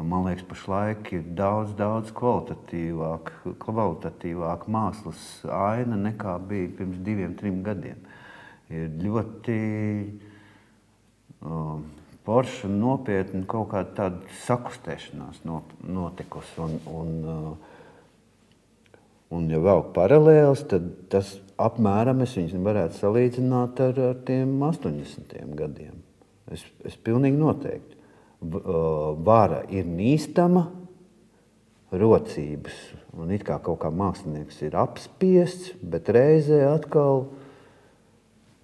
Man liekas, pašlaik ir daudz kvalitatīvāk mākslas aina nekā bija pirms 2-3 gadiem. Ir ļoti forša, nopietna kaut kāda tāda sakustēšanās notikusi. Un ja vēl paralēls, tad tas apmēram es viņus varētu salīdzināt ar tiem 80. gadiem. Es pilnīgi noteikti. Vara ir nīstama, rocības, un it kā kaut kā mākslinieks ir apspiests, bet reizē atkal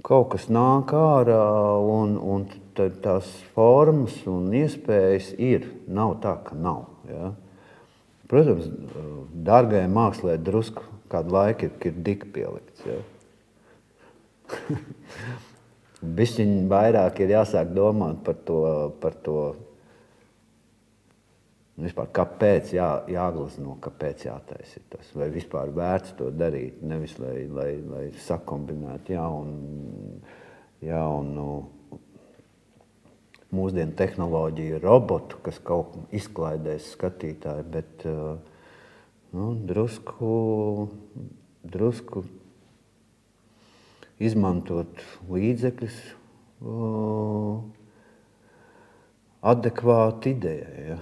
kaut kas nāk ārā, un tās formas un iespējas ir. Nav tā, ka nav. Ja? Protams, dārgai mākslē drusku kādu laiku ir dika pielikts. Ja? Bišķiņ vairāk ir jāsāk domāt par to vispār, kāpēc jāglazno, kāpēc jātaisa tas, vai vispār vērts to darīt, nevis lai sakombinētu jaunu mūsdienu tehnoloģiju robotu, kas kaut izklaidēs skatītāju, bet drusku izmantot līdzekļus adekvāti idejai. Ja?